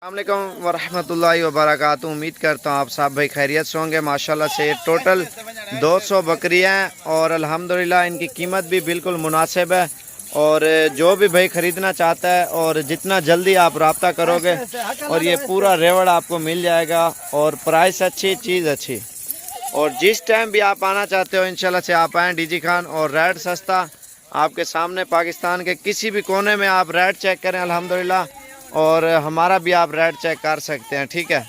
अस्सलामुअलैकुम वरहमतुल्लाहि वबरकातुहू। उम्मीद करता हूँ आप सब भाई खैरियत से होंगे। माशाल्लाह से टोटल 200 बकरियाँ हैं और अल्हम्दुलिल्लाह इनकी कीमत भी बिल्कुल मुनासिब है। और जो भी भाई ख़रीदना चाहता है और जितना जल्दी आप रब्ता करोगे और ये पूरा रेवड़ आपको मिल जाएगा और प्राइस अच्छी, चीज़ अच्छी। और जिस टाइम भी आप आना चाहते हो इंशाल्लाह से आप आएँ डीजी खान। और रेट सस्ता आपके सामने, पाकिस्तान के किसी भी कोने में आप रेट चेक करें अल्हम्दुलिल्लाह, और हमारा भी आप रेट चेक कर सकते हैं, ठीक है।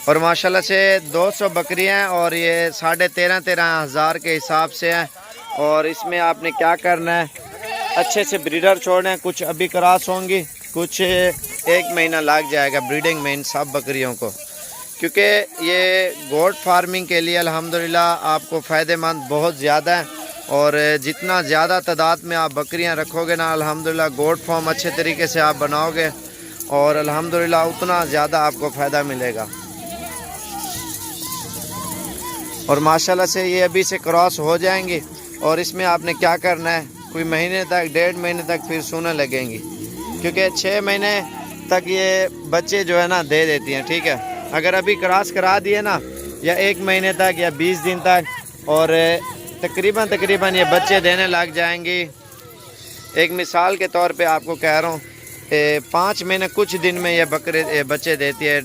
और माशाल्लाह से 200 बकरियां हैं और ये 13,500 हज़ार के हिसाब से हैं। और इसमें आपने क्या करना है, अच्छे से ब्रीडर छोड़ना है। कुछ अभी क्रॉस होंगी, कुछ 1 महीना लग जाएगा ब्रीडिंग में इन सब बकरियों को, क्योंकि ये गोट फार्मिंग के लिए अल्हम्दुलिल्लाह आपको फ़ायदेमंद बहुत ज़्यादा है। और जितना ज़्यादा तादाद में आप बकरियां रखोगे ना अल्हम्दुलिल्लाह, गोट फार्म अच्छे तरीके से आप बनाओगे और अल्हम्दुलिल्लाह उतना ज़्यादा आपको फ़ायदा मिलेगा। और माशाल्लाह से ये अभी से क्रॉस हो जाएंगी और इसमें आपने क्या करना है, कोई महीने तक, 1.5 महीने तक फिर सूने लगेंगी, क्योंकि 6 महीने तक ये बच्चे जो है ना दे देती हैं, ठीक है। अगर अभी क्रॉस करा दिए ना, या 1 महीने तक या 20 दिन तक, और तकरीबन ये बच्चे देने लग जाएंगी। एक मिसाल के तौर पे आपको कह रहा हूँ, 5 महीने कुछ दिन में ये बकरे बच्चे देती है।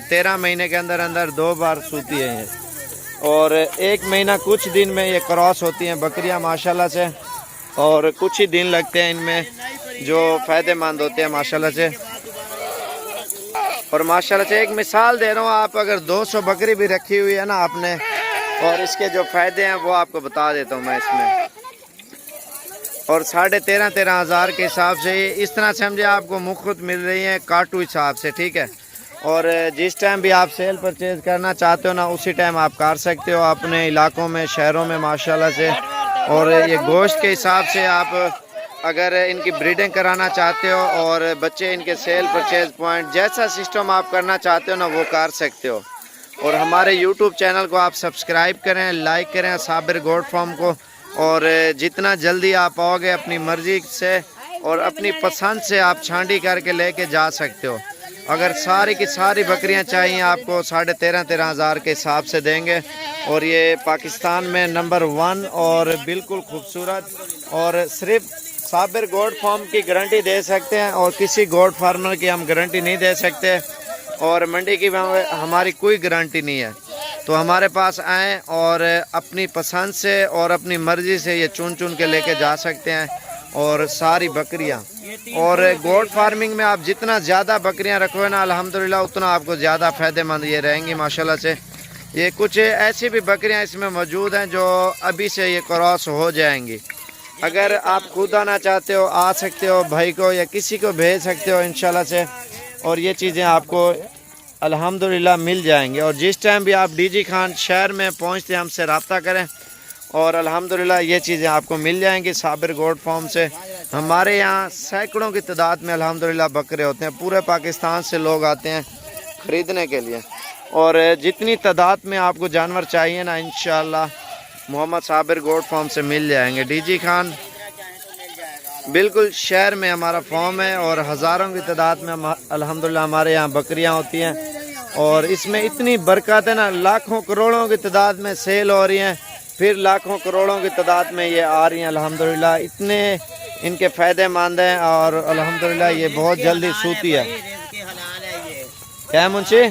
13 महीने के अंदर अंदर 2 बार सूती है ये। और 1 महीना कुछ दिन में ये क्रॉस होती हैं बकरियां माशाल्लाह से। और कुछ ही दिन लगते हैं इनमें जो फ़ायदेमंद होते हैं माशाल्लाह से। और माशाल्लाह से एक मिसाल दे रहा हूँ, आप अगर 200 बकरी भी रखी हुई है ना आपने, और इसके जो फ़ायदे हैं वो आपको बता देता हूँ मैं इसमें। और 13,500 हज़ार के हिसाब से इस तरह समझे आपको मुफ्त मिल रही है काटू हिसाब से, ठीक है। और जिस टाइम भी आप सेल परचेज़ करना चाहते हो ना, उसी टाइम आप कर सकते हो अपने इलाकों में, शहरों में माशाल्लाह से। और ये गोश्त के हिसाब से आप अगर इनकी ब्रीडिंग कराना चाहते हो और बच्चे इनके सेल परचेज़ पॉइंट, जैसा सिस्टम आप करना चाहते हो ना वो कर सकते हो। और हमारे यूट्यूब चैनल को आप सब्सक्राइब करें, लाइक करें साबिर गोट फार्म को। और जितना जल्दी आप आओगे अपनी मर्ज़ी से और अपनी पसंद से आप छांडी करके लेके जा सकते हो। अगर सारी की सारी बकरियां चाहिए आपको 13,500 हज़ार के हिसाब से देंगे। और ये पाकिस्तान में नंबर 1 और बिल्कुल खूबसूरत, और सिर्फ साबिर गोट फार्म की गारंटी दे सकते हैं और किसी गोट फार्मर की हम गारंटी नहीं दे सकते। और मंडी की हमारी कोई गारंटी नहीं है। तो हमारे पास आएँ और अपनी पसंद से और अपनी मर्ज़ी से ये चुन के लेके जा सकते हैं और सारी बकरियां। और गोट फार्मिंग में आप जितना ज़्यादा बकरियां रखोगे ना अल्हम्दुलिल्लाह, उतना आपको ज़्यादा फ़ायदेमंद ये रहेंगी माशाल्लाह से। ये कुछ ऐसी भी बकरियां इसमें मौजूद हैं जो अभी से ये क्रॉस हो जाएंगी। अगर आप खुद आना चाहते हो आ सकते हो, भाई को या किसी को भेज सकते हो इंशाल्लाह से। और ये चीज़ें आपको अल्हम्दुलिल्लाह मिल जाएंगे। और जिस टाइम भी आप डीजी खान शहर में पहुंचते हैं हमसे रब्ता करें और अल्हम्दुलिल्लाह ये चीज़ें आपको मिल जाएंगी साबिर गोट फार्म से। हमारे यहाँ सैकड़ों की तादाद में अल्हम्दुलिल्लाह बकरे होते हैं, पूरे पाकिस्तान से लोग आते हैं ख़रीदने के लिए। और जितनी तादाद में आपको जानवर चाहिए ना इंशाअल्लाह मोहम्मद साबिर गोट फार्म से मिल जाएंगे। डीजी खान बिल्कुल शहर में हमारा फार्म है और हज़ारों की तादाद में अल्हम्दुलिल्लाह हमारे यहाँ बकरियाँ होती हैं। और इसमें इतनी बरकत है ना, लाखों करोड़ों की तादाद में सेल हो रही हैं, फिर लाखों करोड़ों की तादाद में ये आ रही हैं अल्हम्दुलिल्लाह। इतने इनके फ़ायदेमंद हैं और अल्हम्दुलिल्लाह ये बहुत जल्दी सूती है। क्या मुंशी,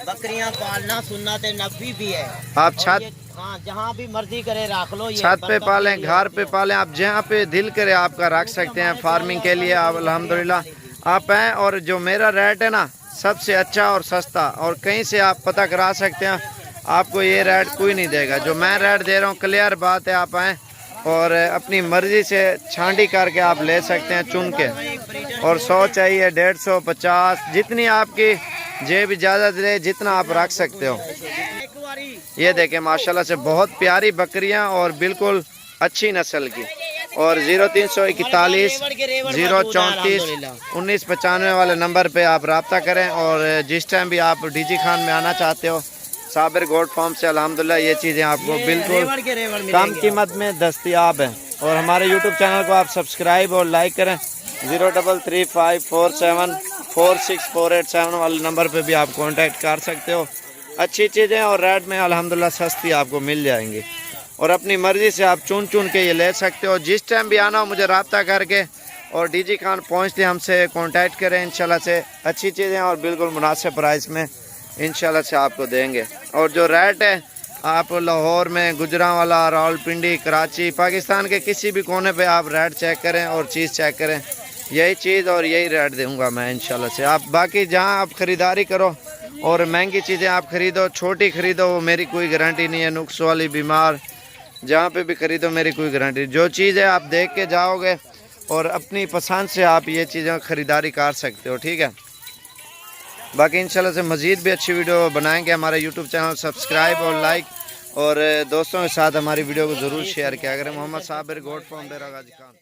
बकरियां पालना सुन्नत नबी भी है। आप छत, हाँ, जहाँ भी मर्जी करे रख लो। छत पे पालें, घर पे पालें, आप जहाँ पे दिल करे आपका रख सकते हैं फार्मिंग के लिए आप अल्हम्दुलिल्लाह। आप हैं और जो मेरा रेट है ना सबसे अच्छा और सस्ता, और कहीं से आप पता करा सकते हैं, आपको ये रेट कोई नहीं देगा जो मैं रेट दे रहा हूँ। क्लियर बात है, आप आएँ और अपनी मर्ज़ी से छांडी करके आप ले सकते हैं चुन के। और 100 चाहिए, 150, 50, जितनी आपकी जेब इजाज़त दे जितना आप रख सकते हो। ये देखें माशाल्लाह से बहुत प्यारी बकरियां और बिल्कुल अच्छी नस्ल की। और 0341 034 1995 वाले नंबर पे आप रब्ता करें। और जिस टाइम भी आप डीजी खान में आना चाहते हो साबिर गोट फार्म से अल्हम्दुलिल्लाह ये चीज़ें आपको बिल्कुल कम कीमत में दस्तयाब हैं। और हमारे यूट्यूब चैनल को आप सब्सक्राइब और लाइक करें 0335474648 والے نمبر پہ بھی آپ کانٹیکٹ کر سکتے ہو. اچھی چیزیں اور ریٹ میں الحمدللہ سستی آپ کو مل جائیں گی اور اپنی مرضی سے آپ چن کے یہ لے سکتے ہو. جس ٹائم بھی آنا ہو مجھے رابطہ کر کے اور ڈی جی خان پہنچتے ہم سے کانٹیکٹ کریں. انشاءاللہ سے اچھی چیزیں اور بالکل مناسب پرائس میں انشاءاللہ سے آپ کو دیں گے. اور جو ریٹ ہے آپ لاہور میں، گجرانوالا، راولپنڈی، کراچی، پاکستان کے کسی بھی کونے پہ آپ ریٹ چیک کریں اور چیز چیک کریں، یہی چیز اور یہی ریٹ دوں گا میں انشاءاللہ سے. آپ باقی جہاں آپ خریداری کرو اور مہنگی چیزیں آپ خریدو، چھوٹی خریدو، وہ میری کوئی گارنٹی نہیں ہے. نقص والی، بیمار، جہاں پہ بھی خریدو میری کوئی گارنٹی. جو چیز ہے آپ دیکھ کے جاؤ گے اور اپنی پسند سے آپ یہ چیزیں خریداری کر سکتے ہو. ٹھیک ہے، باقی انشاءاللہ سے مزید بھی اچھی ویڈیو بنائیں گے. ہمارے یوٹیوب چینل سبسکرائب اور لائک اور دوستوں کے ساتھ ہماری ویڈیو کو ضرور شیئر کیا کریں. محمد صابر، گوٹ فارم ڈیرہ غازی خان.